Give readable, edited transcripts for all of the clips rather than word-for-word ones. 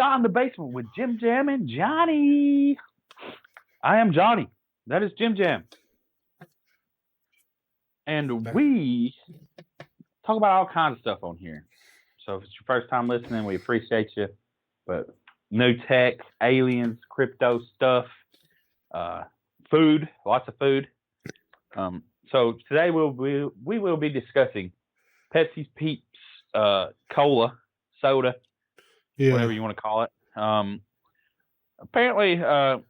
Beyond the Basement with JimJam and Jonny. I am Jonny. That is JimJam. And we talk about all kinds of stuff on here. So if it's your first time listening, we appreciate you. But new tech, aliens, crypto stuff, food, lots of food. So today we will be discussing Pepsi Peeps, cola, soda, whatever you want to call it. Apparently, the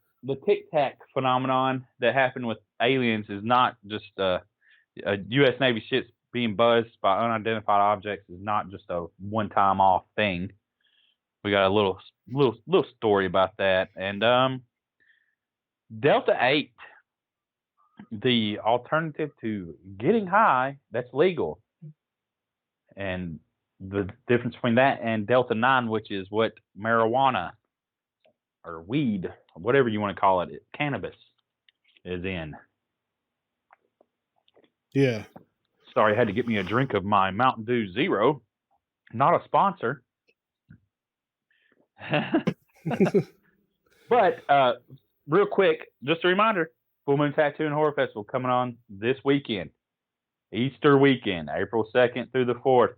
Tic Tac phenomenon that happened with aliens is not just U.S. Navy ships being buzzed by unidentified objects is not just a one-time off thing. We got a little story about that, and Delta 8, the alternative to getting high that's legal, and the difference between that and Delta 9, which is what marijuana or weed, or whatever you want to call it, cannabis is in. Yeah. Sorry, I had to get me a drink of my Mountain Dew Zero. Not a sponsor. But real quick, just a reminder, Full Moon Tattoo and Horror Festival coming on this weekend. Easter weekend, April 2nd through the 4th.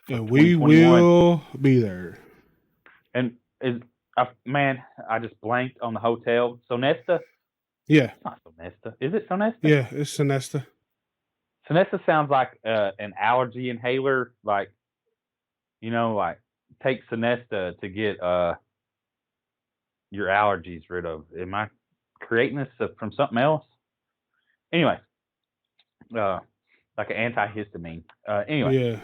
And we will be there. And I just blanked on the hotel. Sonesta? Yeah. It's not Sonesta. Is it Sonesta? Yeah, it's Sonesta. Sonesta sounds like an allergy inhaler. Like take Sonesta to get your allergies rid of. Am I creating this from something else? Anyway, like an antihistamine. Anyway. Yeah.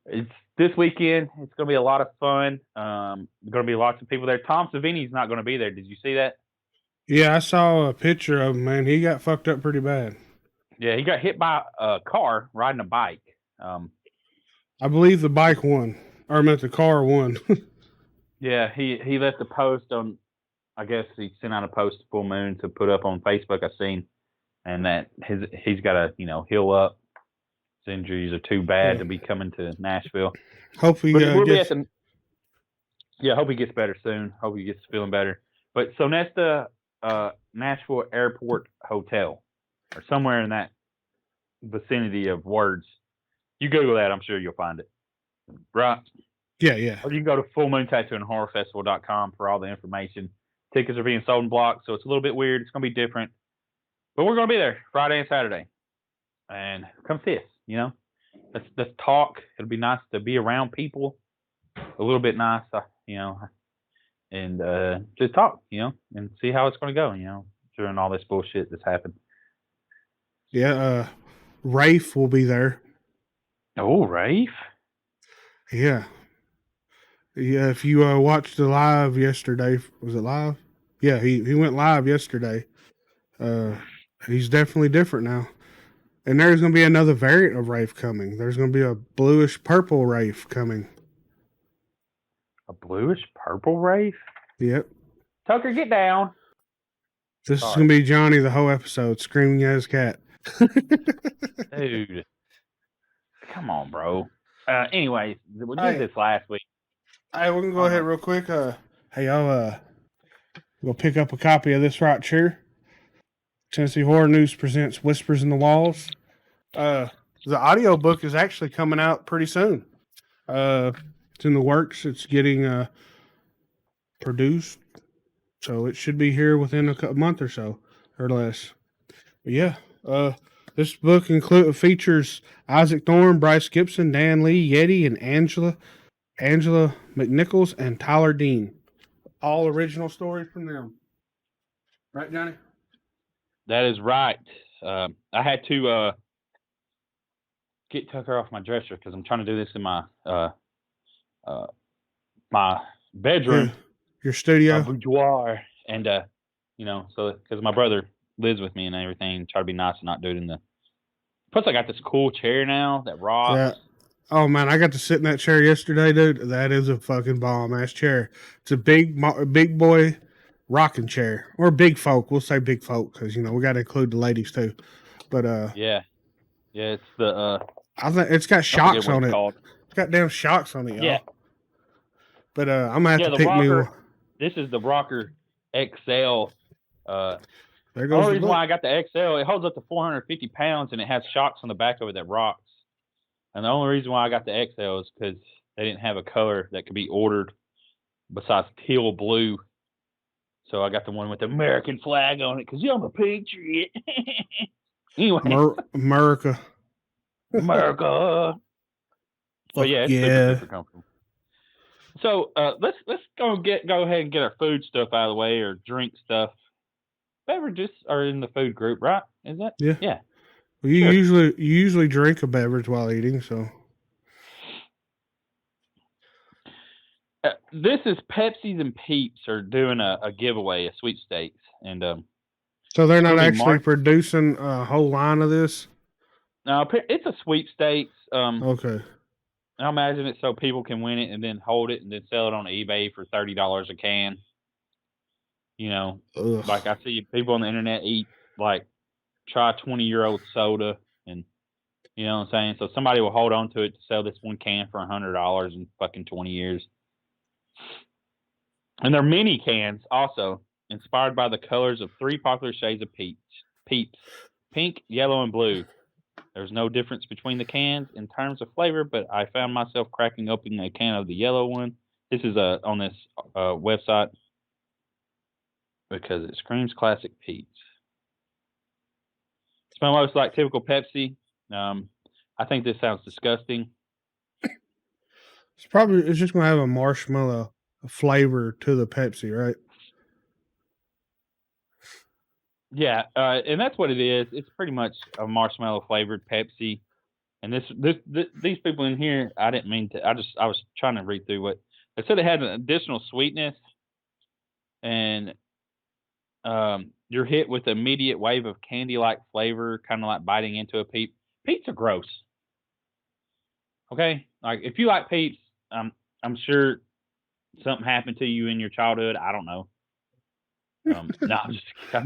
It's this weekend. It's going to be a lot of fun. Going to be lots of people there. Tom Savini's not going to be there. Did you see that? Yeah, I saw a picture of him, man. He got fucked up pretty bad. Yeah, he got hit by a car riding a bike. I believe the bike won. Or I meant the car won. Yeah, he left a post on, I guess he sent out a post to Full Moon to put up on Facebook, I've seen. And that he's got to, heal up. His injuries are too bad to be coming to Nashville. Hopefully, hope he gets better soon. Hope he gets feeling better. But Sonesta Nashville Airport Hotel, or somewhere in that vicinity of words. You Google that, I'm sure you'll find it. Right? Yeah. Or you can go to fullmoontattooandhorrorfestival.com for all the information. Tickets are being sold in blocks, so it's a little bit weird. It's going to be different. But we're going to be there Friday and Saturday. And come see us, Let's talk. It'll be nice to be around people. A little bit nice, and just talk, and see how it's going to go, during all this bullshit that's happened. Yeah, Rafe will be there. Oh, Rafe? Yeah. Yeah, if you watched the live yesterday, was it live? Yeah, he went live yesterday. He's definitely different now. And there's going to be another variant of Rafe coming. There's going to be a bluish-purple Rafe coming. A bluish-purple Rafe? Yep. Tucker, get down. This is going to be Jonny the whole episode, screaming at his cat. Dude. Come on, bro. Anyways, we did this last week. Hey, we're going to go ahead real quick. Hey, I'll go pick up a copy of this right here. Tennessee Horror News presents Whispers in the Walls. The audiobook is actually coming out pretty soon. It's in the works. It's getting produced. So it should be here within a month or so, or less. But yeah, this book features Isaac Thorne, Bryce Gibson, Dan Lee, Yeti, and Angela McNichols, and Tyler Dean. All original stories from them. Right, Jonny? That is right. I had to get Tucker off my dresser because I'm trying to do this in my my bedroom. Your studio? My boudoir. And, so because my brother lives with me and everything, try to be nice and not do it in the... Plus, I got this cool chair now that rocks. Yeah. Oh, man, I got to sit in that chair yesterday, dude. That is a fucking bomb-ass chair. It's a big boy rocking chair. Or big folk. We'll say big folk because, we got to include the ladies, too. But, Yeah, it's the... I think it's got shocks on it. Called. It's got damn shocks on it, y'all. Yeah. But I'm gonna have to the pick me rocker. one. This is the rocker XL. There The goes only the reason book. why I got the XL, it holds up to 450 pounds and it has shocks on the back of it that rocks. And the only reason why I got the XL is because they didn't have a color that could be ordered besides teal blue. So I got the one with the American flag on it because I'm a patriot. Anyway, America. America. But yeah, it's super comfortable. So let's go ahead and get our food stuff out of the way or drink stuff. Beverages are in the food group, right? Is that? Yeah. Yeah. Well, you usually drink a beverage while eating, so. This is Pepsi's and Peeps are doing a giveaway, a sweepstakes, and so they're not actually producing a whole line of this. No, it's a sweepstakes. Okay. I imagine it so people can win it and then hold it and then sell it on eBay for $30 a can. You know, Ugh. like I see people on the internet try 20-year-old soda, and you know what I'm saying. So somebody will hold on to it to sell this one can for $100 in fucking 20 years. And they're mini cans also, inspired by the colors of 3 popular shades of Peeps: pink, yellow, and blue. There's no difference between the cans in terms of flavor, but I found myself cracking open a can of the yellow one. This is on this website because it screams classic Peeps. Smell most like typical Pepsi. I think this sounds disgusting. It's just gonna have a marshmallow flavor to the Pepsi, right? Yeah, and that's what it is. It's pretty much a marshmallow flavored Pepsi. And these people in here, I didn't mean to. I was trying to read through what they said. It had an additional sweetness, and you're hit with an immediate wave of candy-like flavor, kind of like biting into a Peep. Peeps are gross. Okay, like if you like Peeps, I'm sure something happened to you in your childhood. I don't know. No, I'm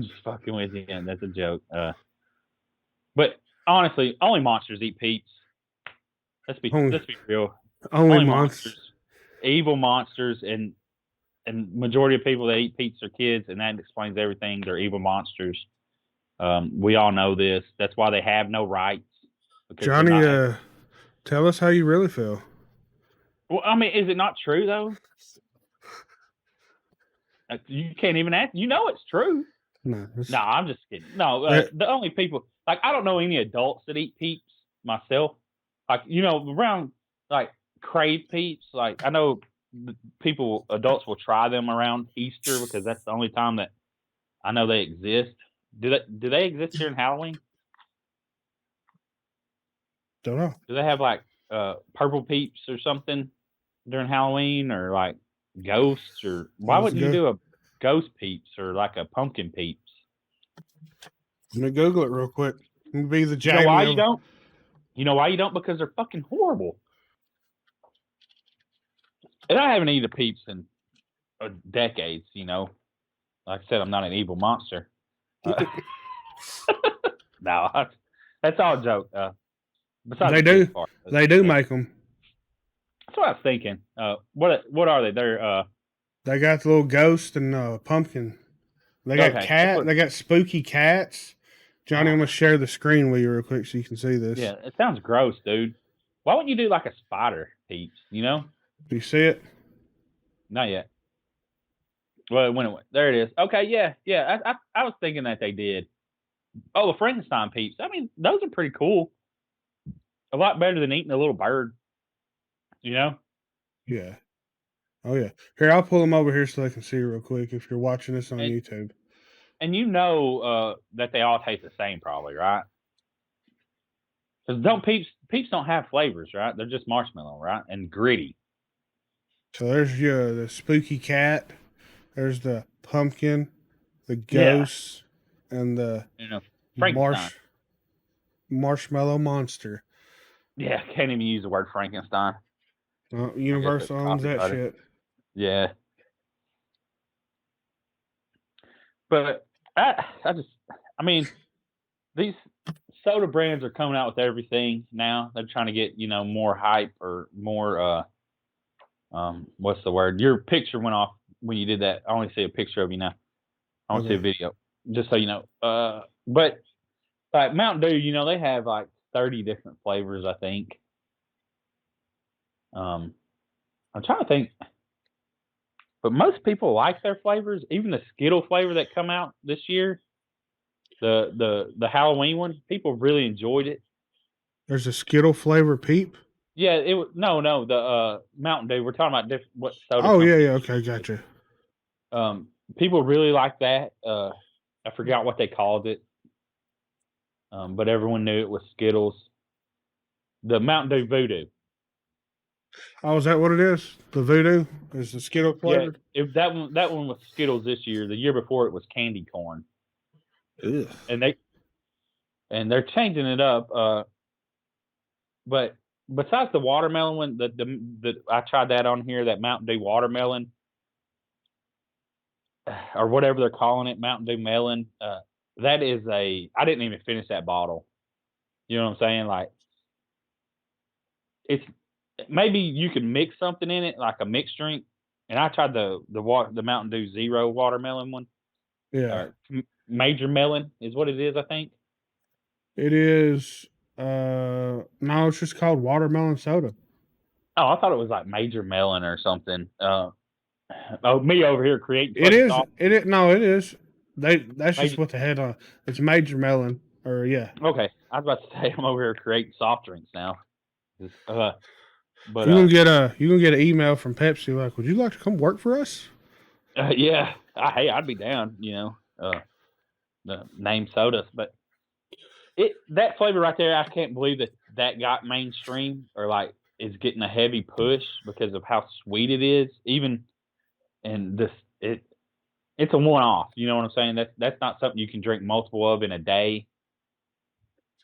just fucking with you, and that's a joke. But honestly, only monsters eat Peeps. Let's be real. Only monsters, evil monsters, and majority of people that eat Peeps are kids, and that explains everything. They're evil monsters. We all know this. That's why they have no rights. Jonny, tell us how you really feel. Well, I mean, is it not true though? You can't even ask. You know it's true. No, I'm just kidding. No, the only people I don't know any adults that eat Peeps myself. Like around crave Peeps. Like I know adults will try them around Easter because that's the only time that I know they exist. Do they exist during Halloween? Don't know. Do they have purple Peeps or something during Halloween, or like ghosts, or why wouldn't you do a ghost Peeps or like a pumpkin Peeps? Let me Google it real quick. Be the Jamie. You know why you don't? You know why you don't? Because they're fucking horrible. And I haven't eaten a Peeps in decades. Like I said, I'm not an evil monster. No, that's all a joke. They do make them. That's what I was thinking. What are they? They're they got the little ghost and pumpkin. They got cat. They got spooky cats. Jonny, I'm gonna share the screen with you real quick so you can see this. Yeah, it sounds gross, dude. Why wouldn't you do like a spider Peeps? Do you see it? Not yet. Well, there it is. Okay, yeah. I was thinking that they did. Oh, the Frankenstein Peeps. I mean, those are pretty cool. A lot better than eating a little bird. Yeah. Oh yeah. Here, I'll pull them over here so they can see real quick. If you're watching this on YouTube. And that they all taste the same, probably, right? Because Peeps don't have flavors, right? They're just marshmallow, right? And gritty. So there's the spooky cat. There's the pumpkin, the ghost, and the marshmallow monster. Yeah, can't even use the word Frankenstein. Universal owns that shit. Yeah. But I mean, these soda brands are coming out with everything now. They're trying to get, more hype or more what's the word? Your picture went off when you did that. I only see a picture of you now. I don't see a video. Just so you know. But like Mountain Dew, they have like 30 different flavors, I think. I'm trying to think. But most people like their flavors, even the Skittle flavor that come out this year, the Halloween one. People really enjoyed it. There's a Skittle flavor Peep. Yeah, it was no, the Mountain Dew. We're talking about what soda. Oh company. yeah, okay, gotcha. People really like that. I forgot what they called it, but everyone knew it was Skittles. The Mountain Dew Voodoo. Oh, is that what it is? The Voodoo is the Skittle flavor. Yeah, if that one was Skittles this year. The year before it was candy corn. Ugh. And they're changing it up. But besides the watermelon one, the I tried that on here, that Mountain Dew watermelon, or whatever they're calling it, Mountain Dew melon. That is I didn't even finish that bottle. You know what I'm saying? Like, it's maybe you could mix something in it, like a mixed drink. And I tried the Mountain Dew Zero watermelon one. Yeah. Major melon is what it is, I think. It is. No, it's just called watermelon soda. Oh, I thought it was like major melon or something. Me over here creating. It is. Soft. It is. No, it is. That's major, just what the headline. It's major melon, or yeah. Okay, I was about to say I'm over here creating soft drinks now. But you're gonna get an email from Pepsi like, would you like to come work for us? Yeah, hey, I'd be down. The name sodas, but that flavor right there, I can't believe that got mainstream or like is getting a heavy push because of how sweet it is. Even and it's a one-off. You know what I'm saying? That's not something you can drink multiple of in a day,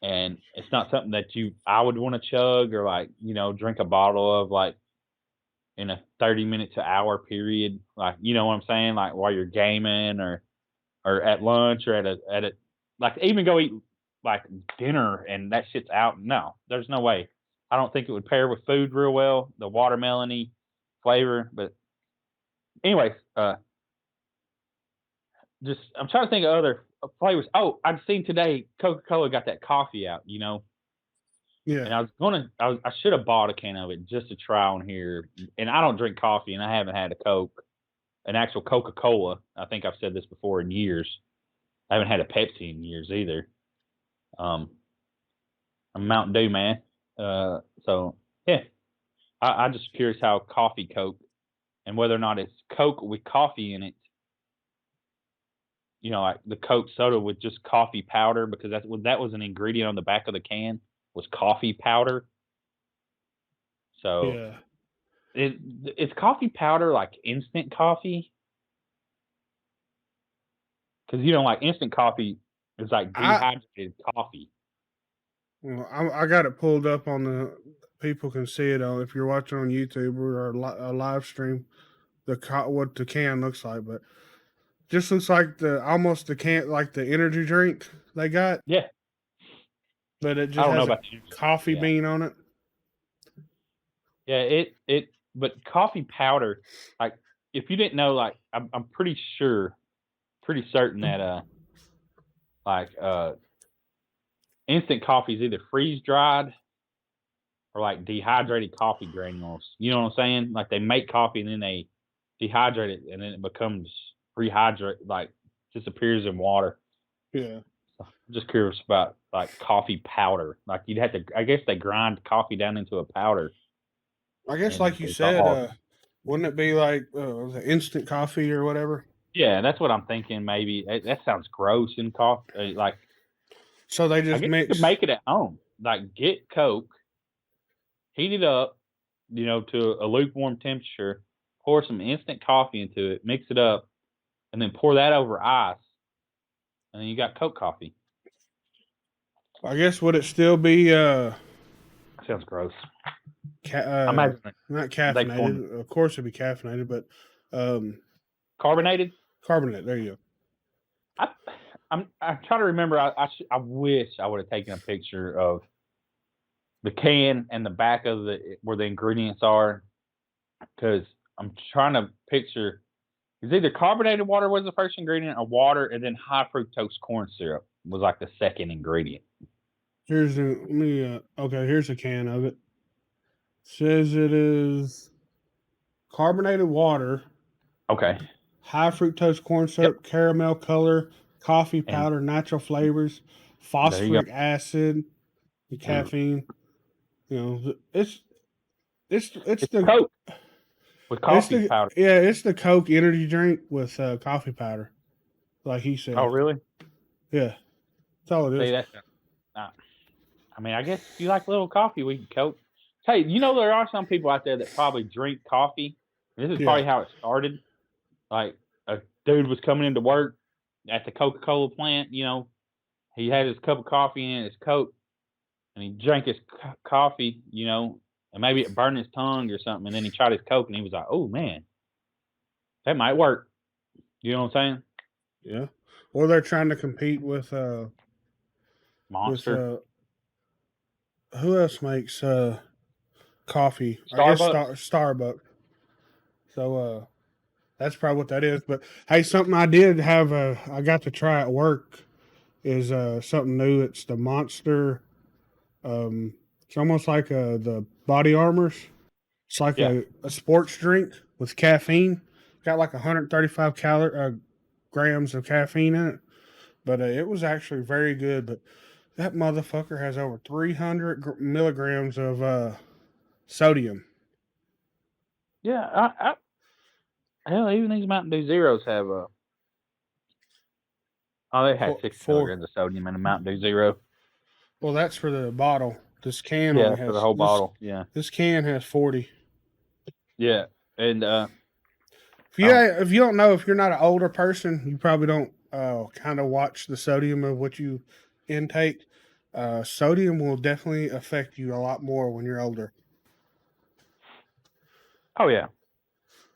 and it's not something that I would want to chug or like drink a bottle of like in a 30-minute to hour period. Like, you know what I'm saying? Like while you're gaming or at lunch or at a like even go eat like dinner and that shit's out. No, there's no way. I don't think it would pair with food real well. The watermelony flavor, but anyways, just I'm trying to think of other flavors. Oh, I've seen today Coca-Cola got that coffee out. Yeah. And I should have bought a can of it just to try on here. And I don't drink coffee, and I haven't had a Coke, an actual Coca-Cola. I think I've said this before in years. I haven't had a Pepsi in years either. I'm a Mountain Dew man. So yeah, I'm just curious how coffee Coke and whether or not it's Coke with coffee in it. Like the Coke soda with just coffee powder, because that was an ingredient on the back of the can was coffee powder. So yeah, it's coffee powder like instant coffee? Because like instant coffee is like dehydrated coffee. Well, I got it pulled up on the. People can see it on if you're watching on YouTube or a live stream. What the can looks like, but just looks like almost the can like the energy drink they got. Yeah, but it just has a coffee bean on it. Yeah, but coffee powder, like if you didn't know, like I'm pretty certain that instant coffee is either freeze dried or like dehydrated coffee granules. You know what I'm saying? Like they make coffee and then they dehydrate it and then it becomes rehydrated, like disappears in water. Yeah. So I'm just curious about like coffee powder. Like you'd have to, I guess they grind coffee down into a powder. I guess like you said, wouldn't it be like instant coffee or whatever? Yeah, that's what I'm thinking. Maybe that sounds gross in coffee. Like, so they just mix. You could make it at home. Like, get Coke, heat it up, to a lukewarm temperature. Pour some instant coffee into it, mix it up, and then pour that over ice, and then you got Coke coffee. I guess would it still be? Sounds gross. Not caffeinated. Of course, it'd be caffeinated, but carbonated. Carbonated. There you go. I'm trying to remember. I wish I would have taken a picture of the can and the back of where the ingredients are, because I'm trying to picture. It's either carbonated water was the first ingredient, or water, and then high fructose corn syrup was like the second ingredient. Here's here's a can of it. Says it is carbonated water, Okay. high fructose corn Yep. syrup, caramel color, coffee And powder, natural flavors, there you go. phosphoric acid, and caffeine. You know, it's It's Coke with coffee powder. it's the Coke energy drink with coffee powder, like he Oh, said. really? Yeah, that's all it See, is. that's I mean, I guess if you like a little coffee, we can Coke. Hey, there are some people out there that probably drink coffee. This is Yeah, probably how it started. Like a dude was coming into work at the Coca-Cola plant. He had his cup of coffee and his Coke, and he drank his coffee. And maybe it burned his tongue or something. And then he tried his Coke, and he was like, "Oh man, that might work." You know what I'm saying? yeah. Or they're trying to compete with Monster, who else makes coffee? I guess Starbucks. Starbucks. So that's probably what that is. But hey, something I did have I got to try at work is something new. It's the Monster. It's almost like the Body Armors. It's like Yeah, a sports drink with caffeine. Got like 135 grams of caffeine in it. But it was actually very good. But that motherfucker has over 300 milligrams of sodium. yeah. Hell, even these Mountain Dew Zeros have Oh, they had 60 For milligrams of sodium in a Mountain Dew Zero. well, that's for the bottle. This can Yeah, only for the has whole bottle. Yeah, this can has 40. yeah, and If you don't know, if you're not an older person, you probably don't kind of watch the sodium of what you intake. Sodium will definitely affect you a lot more when you're older. oh yeah,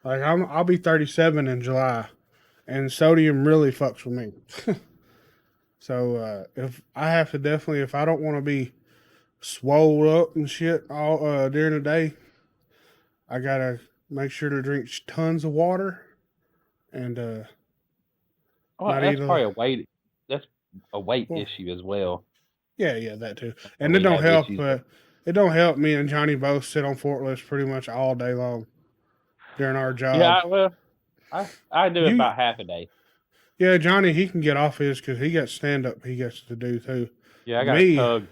Like I'll be 37 in July, and sodium really fucks with me. So if I have to definitely, if I don't want to be swole up and shit all during the day, I gotta make sure to drink tons of water and well, not that's eat a probably a weight. That's a weight well. issue as well. Yeah, that too. And And it we don't have help. issues with. It don't help. Me and Johnny both sit on forklifts pretty much all day long during our job. Yeah, well, I do it You, about half a day. yeah, Johnny, he can get off his because he got stand up. He gets to do too. Yeah, I got a Me, tug.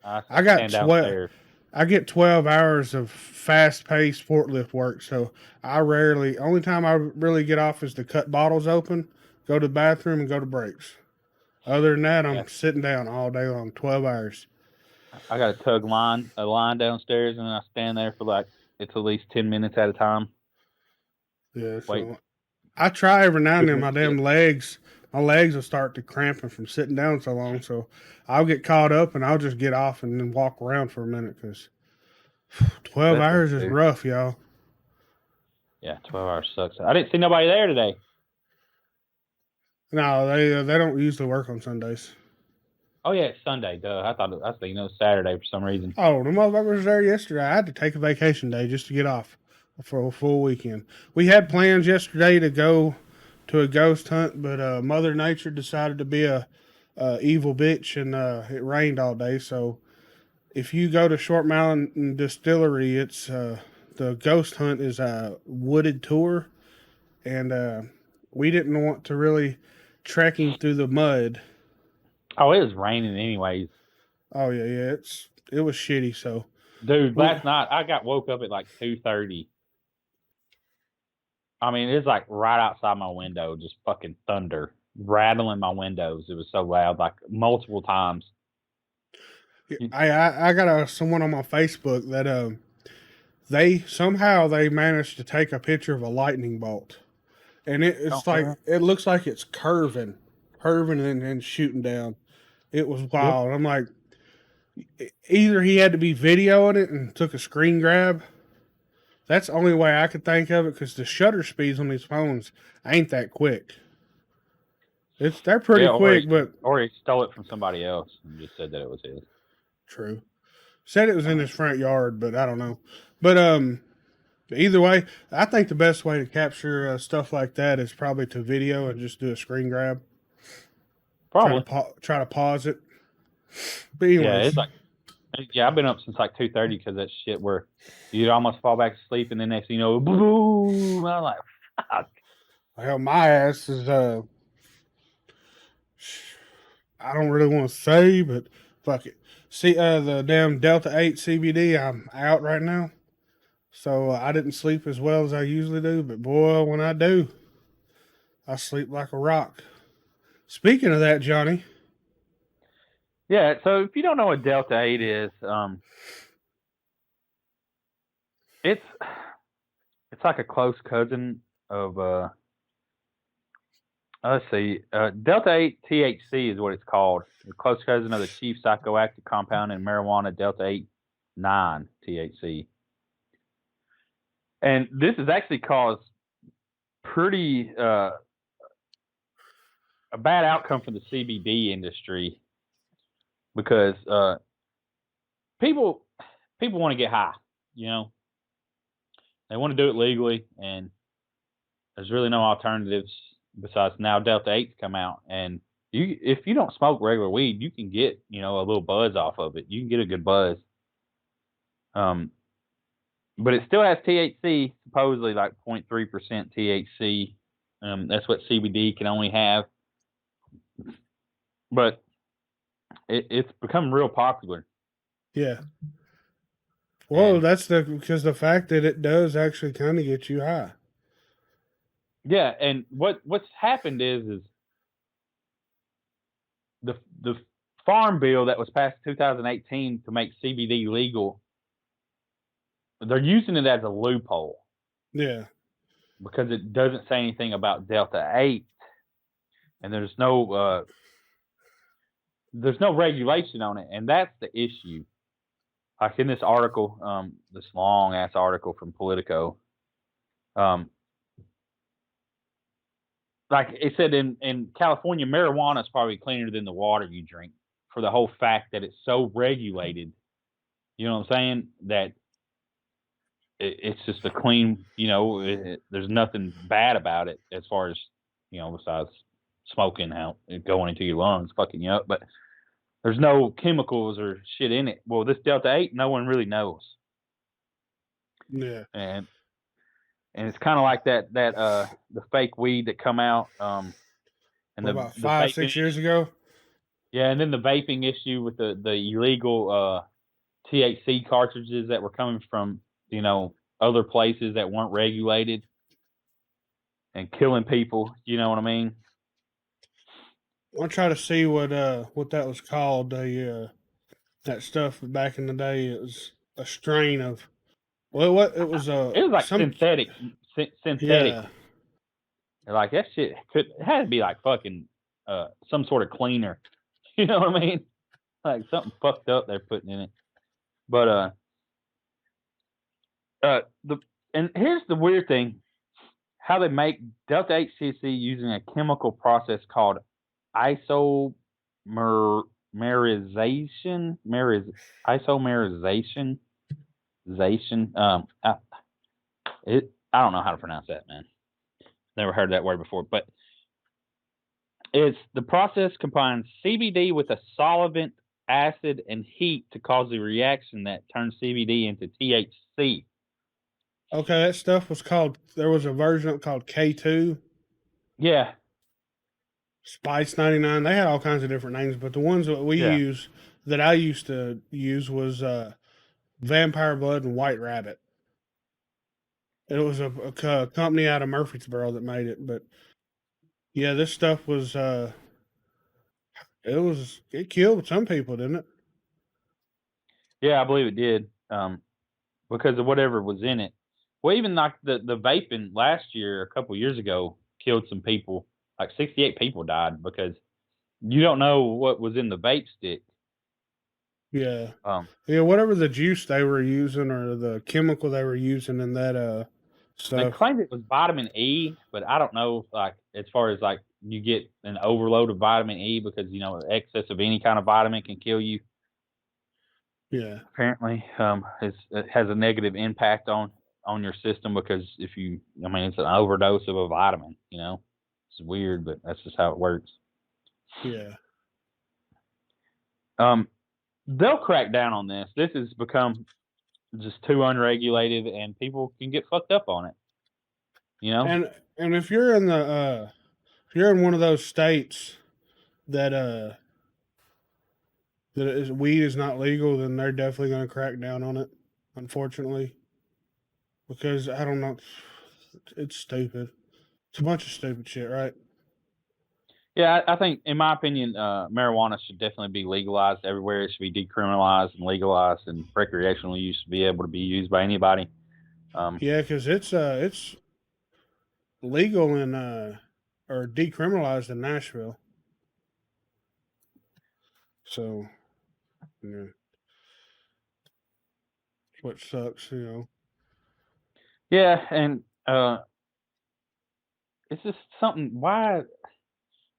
I I got stand 12. downstairs. I get 12 hours of fast paced forklift work. So only time I really get off is to cut bottles open, go to the bathroom, and go to breaks. Other than that, Yeah, I'm sitting down all day long, 12 hours. I got a line downstairs, and I stand there for like it's at least 10 minutes at a time. Yeah, Wait, so I try every now and then. doing My legs will start to cramping from sitting down so long. So I'll get caught up and I'll just get off and then walk around for a minute because 12 that's what hours I is do. rough, y'all. Yeah, 12 hours sucks. I didn't see nobody there today. No, they don't usually work on Sundays. Oh yeah, it's Sunday. Duh. I was thinking it was Saturday for some reason. Oh, the motherfucker was there yesterday. I had to take a vacation day just to get off for a full weekend. We had plans yesterday to go to a ghost hunt, but Mother Nature decided to be a evil bitch, and it rained all day. So if you go to Short Mountain Distillery, it's the ghost hunt is a wooded tour, and we didn't want to really trekking through the mud. Oh, it was raining anyways. Oh yeah, it was shitty. So Dude, we last night I got woke up at like 2:30. I mean, it's like right outside my window, just fucking thunder rattling my windows. It was so loud, like multiple times. I got someone on my Facebook that they managed to take a picture of a lightning bolt, and it's like Oh, it looks like it's curving and shooting down. It was yeah. wild. I'm like, either he had to be videoing it and took a screen grab. That's the only way I could think of it because the shutter speeds on these phones ain't that quick. They're pretty Yeah, quick, but or he stole it from somebody else and just said that it was his. true. Said it was I in mean, his front yard, but I don't know. But Either way, I think the best way to capture stuff like that is probably to video and just do a screen grab. Probably. Try to pause it. But Yeah, anyways, it's like I've been up since like 2:30 because that shit where you'd almost fall back to sleep and then next thing you know, boom. I'm like, fuck. hell, my ass is I don't really want to say, but fuck it. See, the damn Delta 8 CBD, I'm out right now. So I didn't sleep as well as I usually do, but boy, when I do, I sleep like a rock. Speaking of that, Johnny. Yeah, so if you don't know what Delta 8 is, it's like a close cousin of let's see, Delta 8 THC is what it's called. A close cousin of the chief psychoactive compound in marijuana, Delta 8 9 THC. And this has actually caused pretty a bad outcome for the CBD industry because people want to get high, you know. They want to do it legally, and there's really no alternatives besides now Delta 8's come out. And if you don't smoke regular weed, you can get, you know, a little buzz off of it. You can get a good buzz. But it still has THC, supposedly like 0.3% THC. That's what CBD can only have. But it's become real popular. Yeah. Well, that's because the fact that it does actually kind of get you high. Yeah, and what's happened is the farm bill that was passed in 2018 to make CBD legal, they're using it as a loophole. Yeah. Because it doesn't say anything about Delta 8, and there's no regulation on it, and that's the issue. Like in this article, this long ass article from Politico, like it said in California, marijuana is probably cleaner than the water you drink for the whole fact that it's so regulated. You know what I'm saying? That it's just a clean, you know, there's nothing bad about it as far as, you know, besides smoking out going into your lungs, fucking you up. But there's no chemicals or shit in it. Well, this Delta 8, no one really knows. Yeah. And it's kind of like that the fake weed that come out and About the 5-6 years ago. Yeah, and then the vaping issue with the illegal THC cartridges that were coming from, you know, other places that weren't regulated and killing people, you know what I mean? I'll try to see what that was called. That stuff back in the day, it was a strain of, well, what it was It was like some, synthetic. yeah. Like that shit it had to be like fucking some sort of cleaner. You know what I mean? Like something fucked up they're putting in it. But and here's the weird thing: how they make Delta 8 CC using a chemical process called isomerization. Isomerization. I don't know how to pronounce that, man. Never heard that word before, but it's the process combines CBD with a solvent, acid, and heat to cause the reaction that turns CBD into THC. Okay, that stuff was called. There was a version called K2, Yeah, Spice 99. They had all kinds of different names, but the ones yeah, that I used to use was Vampire Blood and White Rabbit. It was a company out of Murfreesboro that made it, but yeah, this stuff was it killed some people, didn't it? yeah. I believe it did because of whatever was in it. Well, even like the vaping last year, a couple years ago, killed some people. Like 68 people died because you don't know what was in the vape stick. Yeah. Um, Yeah, whatever the juice they were using or the chemical they were using in that They stuff. claimed it was vitamin E, but I don't know, like as far as like you get an overload of vitamin E because you know excess of any kind of vitamin can kill you. Yeah. Apparently, it has a negative impact on on your system because if you, I mean, it's an overdose of a vitamin. You know, it's weird, but that's just how it works. Yeah. They'll crack down on this. This has become just too unregulated, and people can get fucked up on it. You know, And if you're in the if you're in one of those states that weed is not legal, then they're definitely going to crack down on it. Unfortunately, because I don't know, it's stupid. It's a bunch of stupid shit, right? yeah, I think, in my opinion, marijuana should definitely be legalized everywhere. It should be decriminalized and legalized, and recreational use should be able to be used by anybody. Yeah, because it's legal in or decriminalized in Nashville. So yeah, which sucks, you know. Yeah, and it's just something. Why?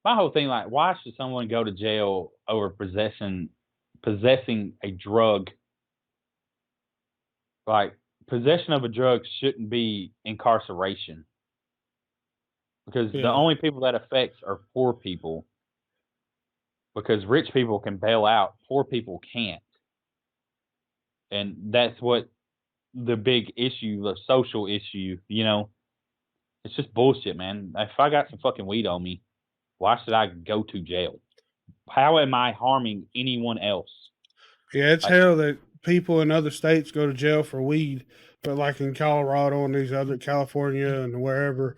My whole thing, like, why should someone go to jail over possessing a drug? Like, possession of a drug shouldn't be incarceration because the Yeah, only people that affects are poor people. Because rich people can bail out, poor people can't, and that's what the big issue, the social issue. You know, it's just bullshit, man. If I got some fucking weed on me, why should I go to jail? How am I harming anyone else? yeah, it's Like, hell that people in other states go to jail for weed, but like in Colorado and these other California and wherever,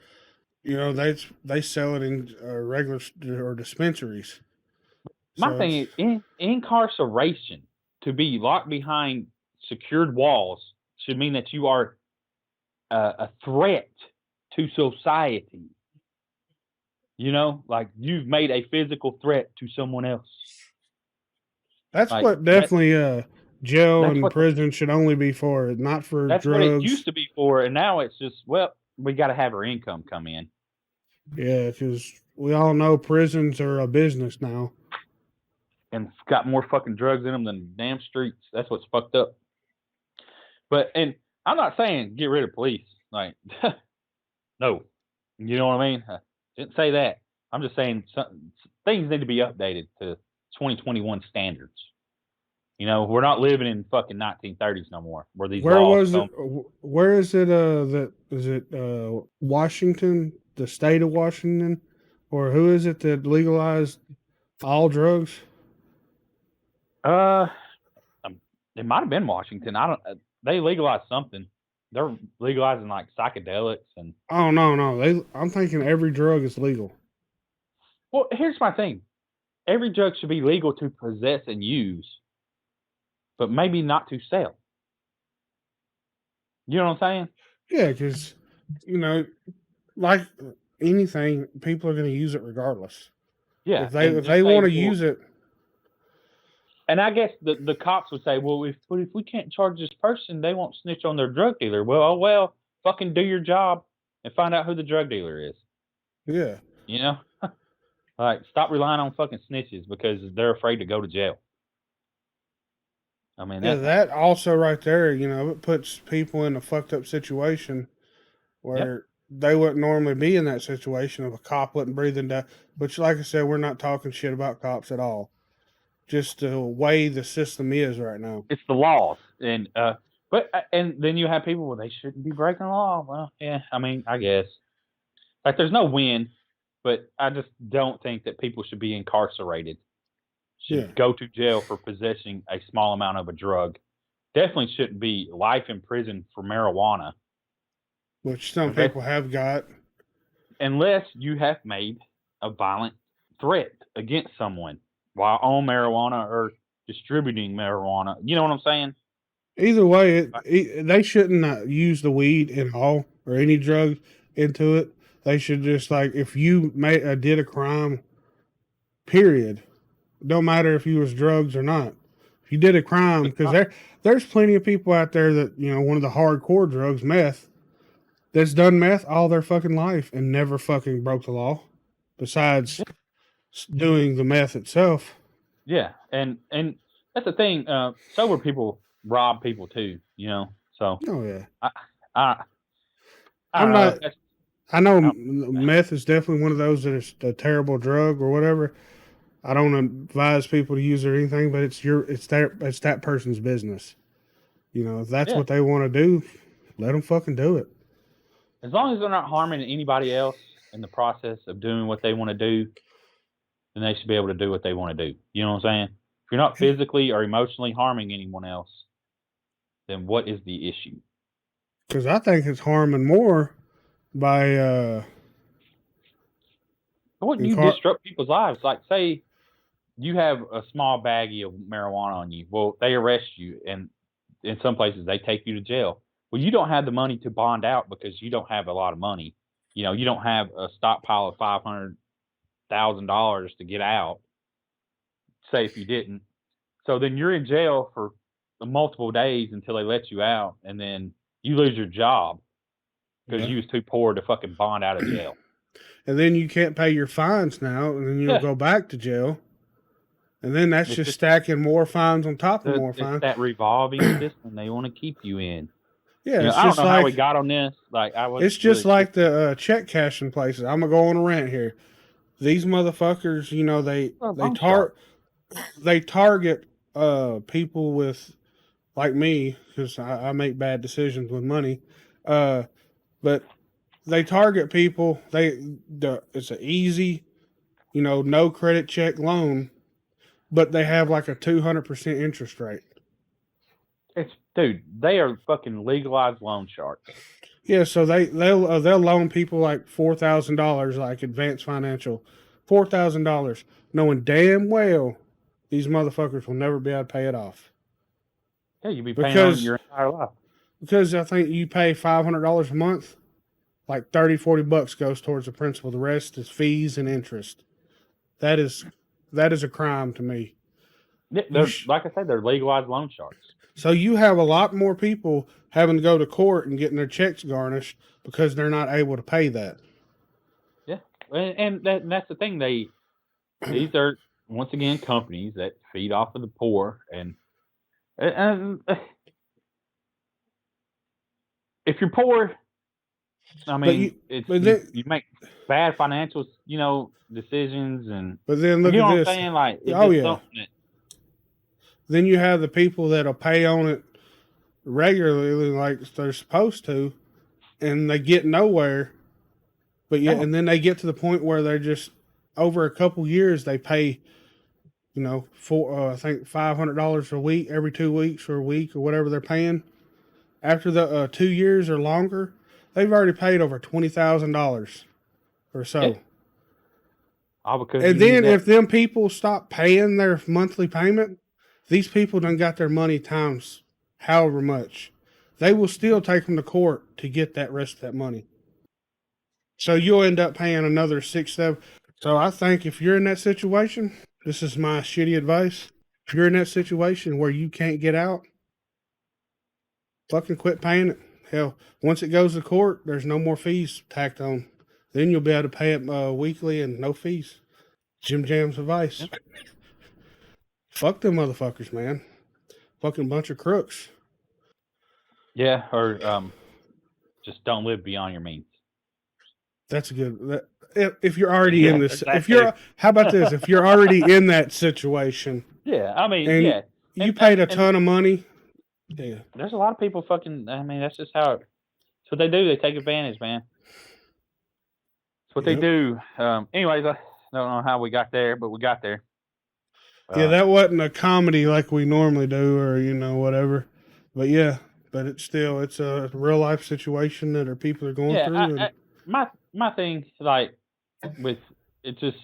you know, they sell it in regular or dispensaries. my So thing it's is, incarceration, to be locked behind secured walls, should mean that you are a threat to society. You know, like you've made a physical threat to someone else. that's Like what definitely jail that's and what prison should only be for, not for that's what it drugs. used to be for, and now it's just, well, we got to have our income come in, Yeah, because we all know prisons are a business now. and it's got more fucking drugs in them than damn streets. That's what's fucked up. But and I'm not saying get rid of police, like no, you know what I mean. I didn't say that. I'm just saying things need to be updated to 2021 standards. You know, we're not living in fucking 1930s no more, where these Where laws was it? come. Where is it? That is it? Washington, the state of Washington, or who is it that legalized all drugs? Uh, um, it might have been Washington. I don't. They legalized something. They're legalizing like psychedelics and. Oh no, no. I'm thinking every drug is legal. Well, here's my thing. Every drug should be legal to possess and use, but maybe not to sell. You know what I'm saying? Yeah, because you know, like anything, people are going to use it regardless. Yeah, If and just they say, want to well, use it, and I guess the cops would say, well, if we can't charge this person, they won't snitch on their drug dealer. Well, oh well, fucking do your job and find out who the drug dealer is. yeah, You know, like stop relying on fucking snitches because they're afraid to go to jail. I mean yeah. that. That also right there, you know, it puts people in a fucked up situation Yep, where they wouldn't normally be in that situation if a cop wasn't breathing down. Which, like I said, we're not talking shit about cops at all. Just the way the system is right now. it's the laws, and and then you have people where they shouldn't be breaking the law. Well, yeah, I mean, I guess like there's no win, but I just don't think that people should be incarcerated. Yeah, Should go to jail for possessing a small amount of a drug. Definitely shouldn't be life in prison for marijuana which some unless people have got. you have made a violent threat against someone while on marijuana or distributing marijuana. You know what I'm saying? Either way, they shouldn't use the weed in all or any drug into it. They should just like if you did a crime, period. Don't matter if you was drugs or not. If you did a crime, because there's plenty of people out there that you know one of the hardcore drugs, meth, that's done meth all their fucking life and never fucking broke the law. Besides doing the meth itself. Yeah, and that's the thing. Sober people rob people too. You know, so Oh yeah, I I I'm don't know. not. I know I meth is definitely one of those that is a terrible drug or whatever. I don't advise people to use it or anything, but it's that person's business. You know, if that's yeah. what they want to do, let them fucking do it. As long as they're not harming anybody else in the process of doing what they want to do, then they should be able to do what they want to do. You know what I'm saying? If you're not physically or emotionally harming anyone else, then what is the issue? Because I think it's harming more by Wouldn't you disrupt people's lives? Like, say you have a small baggie of marijuana on you. Well, they arrest you, and in some places they take you to jail. Well, you don't have the money to bond out because you don't have a lot of money. You know, you don't have a stockpile of $500,000 to get out. Say if you didn't, so then you're in jail for multiple days until they let you out, and then you lose your job because you was too poor to fucking bond out of jail. And then you can't pay your fines now, and then you'll go back to jail. And then that's just stacking more fines on top of more fines. It's that revolving system they want to keep you in. Yeah, You know, it's I don't just know like how we got on this. Like, I was. it's just really like the check cashing places. I'm gonna go on a rant here. These motherfuckers, you know, they target people with like me because I make bad decisions with money. But they target people. It's an easy, you know, no credit check loan, but they have like a 200% interest rate. Dude, they are fucking legalized loan sharks. Yeah, so they'll loan people like $4,000, like Advanced Financial, $4,000, knowing damn well these motherfuckers will never be able to pay it off. Yeah, you'll be paying on it your entire life. Because I think you pay $500 a month, like 30, 40 bucks goes towards the principal. The rest is fees and interest. That is a crime to me. Yeah, like I said, they're legalized loan sharks. So you have a lot more people having to go to court and getting their checks garnished because they're not able to pay that. Yeah, and that's the thing. These are once again companies that feed off of the poor, and if you're poor, I mean, you make bad financial, you know, decisions, and but then look you know at what this. I'm saying? Like, it's Oh just yeah. something that. Then you have the people that'll pay on it regularly, like they're supposed to, and they get nowhere. But yeah, and then they get to the point where they're just over a couple years they pay, you know, I think $500 a week every 2 weeks or a week or whatever they're paying. After the 2 years or longer, they've already paid over $20,000 or so. Yeah. All because and then if them people stop paying their monthly payment, these people done got their money times however much. They will still take them to court to get that rest of that money. So you'll end up paying another 6, 7. So I think if you're in that situation, this is my shitty advice. If you're in that situation where you can't get out, fucking quit paying it. Hell, once it goes to court, there's no more fees tacked on. Then you'll be able to pay it weekly and no fees. JimJam's advice. Yep. Fuck them motherfuckers, man. Fucking bunch of crooks. Yeah, or just don't live beyond your means. That's a good. If you're already in this, how about this? If you're already in that situation, yeah, I mean, and you paid a ton of money. Yeah, there's a lot of people fucking. I mean, that's just how. That's what they do. They take advantage, man. That's what they do. Anyways, I don't know how we got there, but we got there. Yeah, that wasn't a comedy like we normally do, or you know whatever. But yeah, but it's a real life situation that people are going through. My thing, like with it, just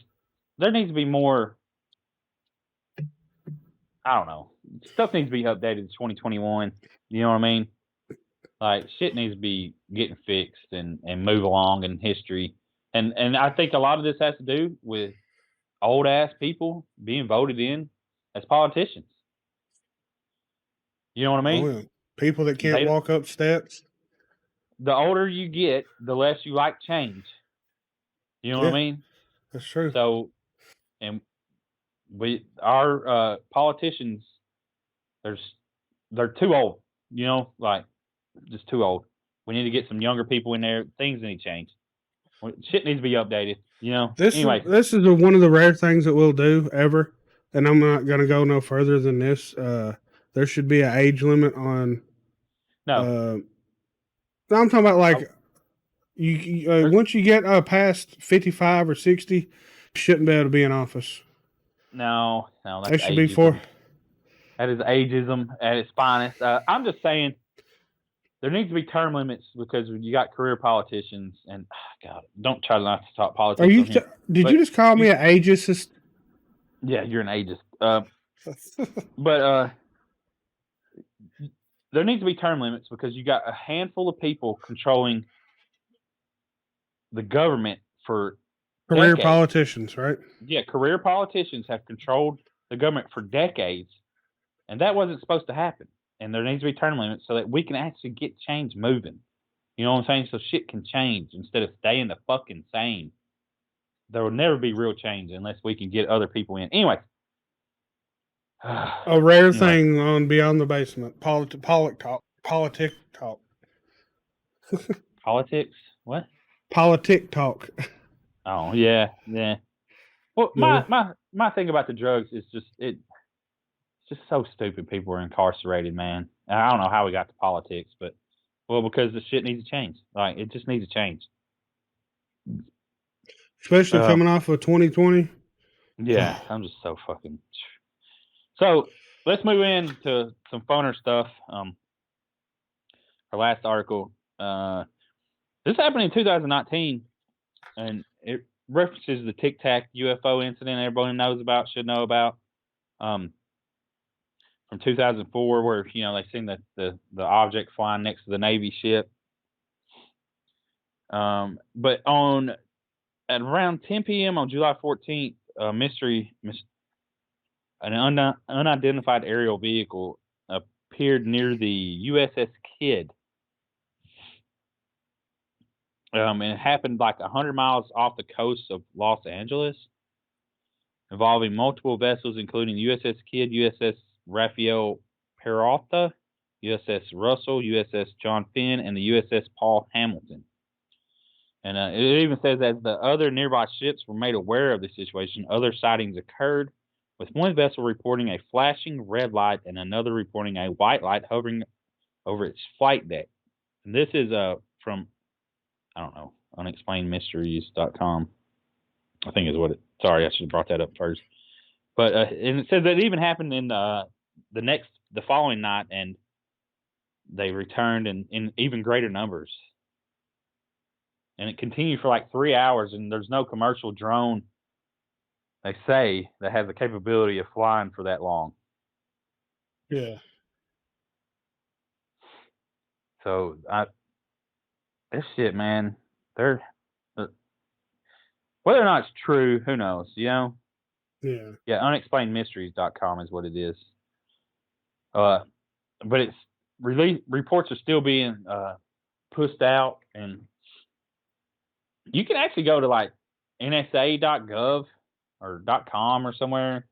there needs to be more. I don't know. Stuff needs to be updated in 2021. You know what I mean? Like shit needs to be getting fixed and move along in history. And I think a lot of this has to do with old ass people being voted in as politicians. You know what I mean? Oh, yeah. People that can't walk up steps. The older you get, the less you like change. You know what I mean? That's true. So, and our politicians, they're too old. You know, like just too old. We need to get some younger people in there. Things need to change. Shit needs to be updated. This Anyway, is one of the rare things that we'll do ever, and I'm not going to go no further than this. There should be an age limit on. no. I'm talking about like once you get past 55 or 60, you shouldn't be able to be in office. No, that's That should ageism. be for. That is ageism at its finest. I'm just saying there needs to be term limits because you got career politicians, and God, don't try not to talk politics. Are you? On here, did you just call me an ageist? Yeah, you're an ageist. But there needs to be term limits because you got a handful of people controlling the government for career decades. Politicians, right? Yeah, career politicians have controlled the government for decades, and that wasn't supposed to happen. And there needs to be term limits so that we can actually get change moving. You know what I'm saying? So shit can change instead of staying the fucking same. There will never be real change unless we can get other people in. Anyway. A rare thing on Beyond the Basement. Politic talk. Politics? What? Politic talk. Oh, yeah. Well, my thing about the drugs is it's just so stupid people are incarcerated, man. I don't know how we got to politics, but because the shit needs to change. Like it just needs to change. Especially coming off of 2020. Yeah, I'm just so fucking. So let's move into some funner stuff. Our last article. This happened in 2019, and it references the Tic Tac UFO incident everybody knows about, should know about. From 2004, where they seen the object flying next to the Navy ship. But at around 10 p.m. on July 14th, an unidentified aerial vehicle appeared near the USS Kidd. And it happened like 100 miles off the coast of Los Angeles, involving multiple vessels, including USS Kidd, USS Rafael Peralta, USS Russell, USS John Finn, and the USS Paul Hamilton. And it even says that the other nearby ships were made aware of the situation. Other sightings occurred, with one vessel reporting a flashing red light and another reporting a white light hovering over its flight deck. And this is from, I don't know, unexplainedmysteries.com. I think is what it. Sorry, I should have brought that up first. But and it says that it even happened in the following night, and they returned in even greater numbers. And it continued for like 3 hours, and there's no commercial drone, they say, that has the capability of flying for that long. Yeah. So this shit, man, whether or not it's true, who knows, Yeah. Yeah, unexplainedmysteries.com is what it is. But it's reports are still being pushed out, and you can actually go to like NSA.gov or .com or somewhere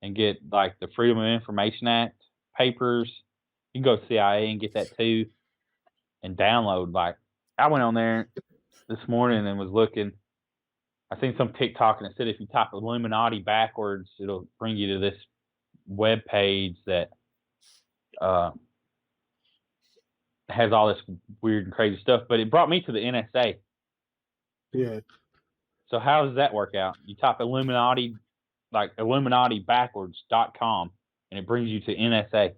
and get like the Freedom of Information Act papers. You can go to CIA and get that too, and download. Like I went on there this morning and was looking. I seen some TikTok and it said if you type Illuminati backwards, it'll bring you to this web page that has all this weird and crazy stuff. But it brought me to the NSA. Yeah. So how does that work out? You type Illuminati, like IlluminatiBackwards.com, and it brings you to NSA. Is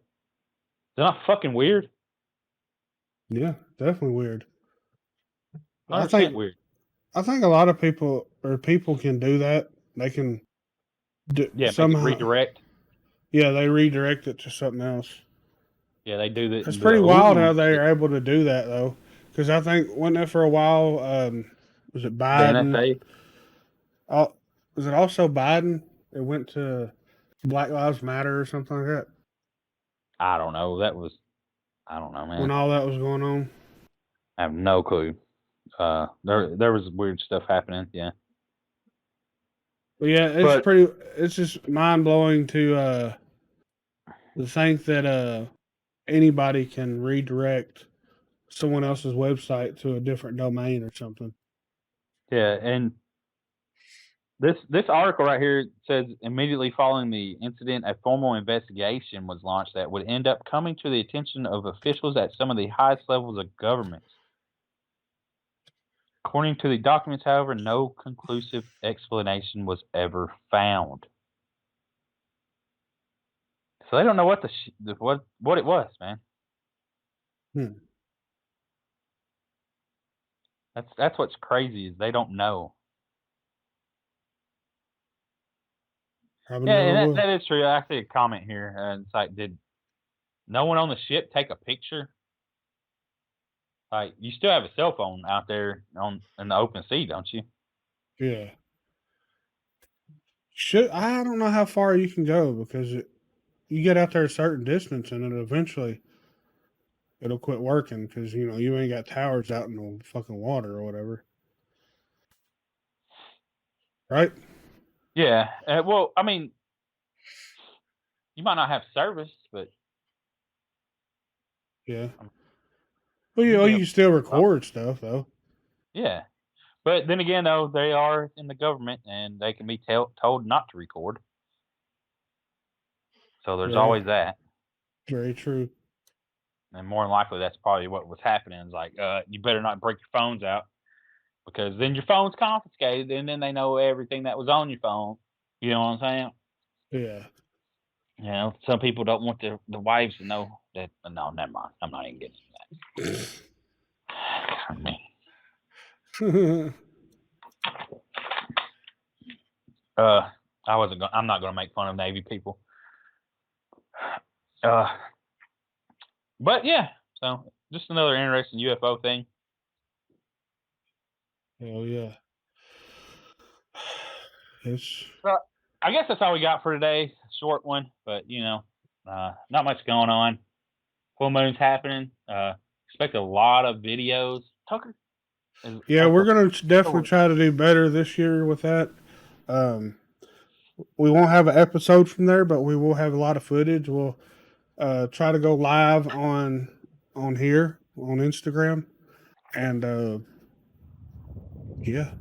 that not fucking weird? Yeah, definitely weird. 100% weird. I think a lot of people can do that. They can somehow redirect. Yeah, they redirect it to something else. Yeah, they do that. It's pretty wild how they are able to do that, though. Because I think, wasn't it for a while, was it Biden? The NSA? Was it also Biden? It went to Black Lives Matter or something like that? I don't know. I don't know, man. When all that was going on? I have no clue. There was weird stuff happening, yeah. But yeah, it's just mind-blowing to think that anybody can redirect someone else's website to a different domain or something. Yeah, and this article right here says immediately following the incident, a formal investigation was launched that would end up coming to the attention of officials at some of the highest levels of government. According to the documents, however, no conclusive explanation was ever found. So they don't know what what it was, man. That's what's crazy is they don't know. Probably Yeah, never and will. that is true. I see a comment here, and it's like, did no one on the ship take a picture? Like, you still have a cell phone out there in the open sea, don't you? Yeah. I don't know how far you can go because you get out there a certain distance and then eventually it'll quit working because you ain't got towers out in the fucking water or whatever, right? Yeah. Well, I mean, you might not have service, but Yeah. um, Well, you you be can still able. record stuff though. Yeah. But then again, though, they are in the government and they can be told not to record. So there's Very, always that. very true. And more than likely, that's probably what was happening. Is like, you better not break your phones out because then your phone's confiscated and then they know everything that was on your phone. You know what I'm saying? Yeah. You know, some people don't want the wives to know that. No, never mind. I'm not even getting into that. I mean, I'm not gonna make fun of Navy people. But yeah, so just another interesting UFO thing. Hell yeah. It's Well, I guess that's all we got for today. Short one, but not much going on. Full moon's happening. Expect a lot of videos. Tucker is yeah, like we're gonna definitely oh, try to do better this year with that. We won't have an episode from there, but we will have a lot of footage. We'll try to go live on here on Instagram, and yeah.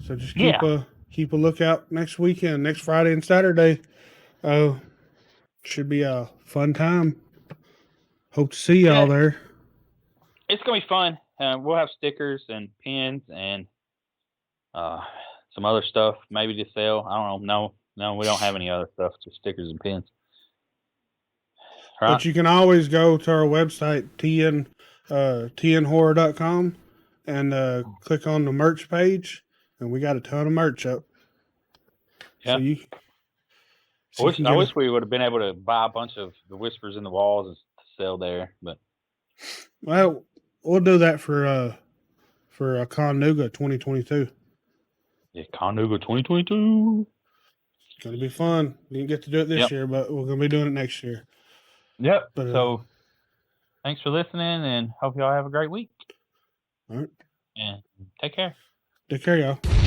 So just yeah, keep a lookout next weekend, next Friday and Saturday. Should be a fun time. Hope to see y'all yeah. there. It's gonna be fun. We'll have stickers and pins and some other stuff maybe to sell. I don't know. No, we don't have any other stuff. Just stickers and pins. Right? But you can always go to our website, tnhorror.com, and click on the merch page, and we got a ton of merch up. So Yeah. you can I get wish we would have been able to buy a bunch of the Whispers in the Walls and sell there, but well, we'll do that for Connuga 2022. yeah, Conuga 2022. It's gonna be fun. We didn't get to do it this Yep. year, but we're gonna be doing it next year. Yep. But So thanks for listening and hope y'all have a great week. all right, And take care. take care, y'all.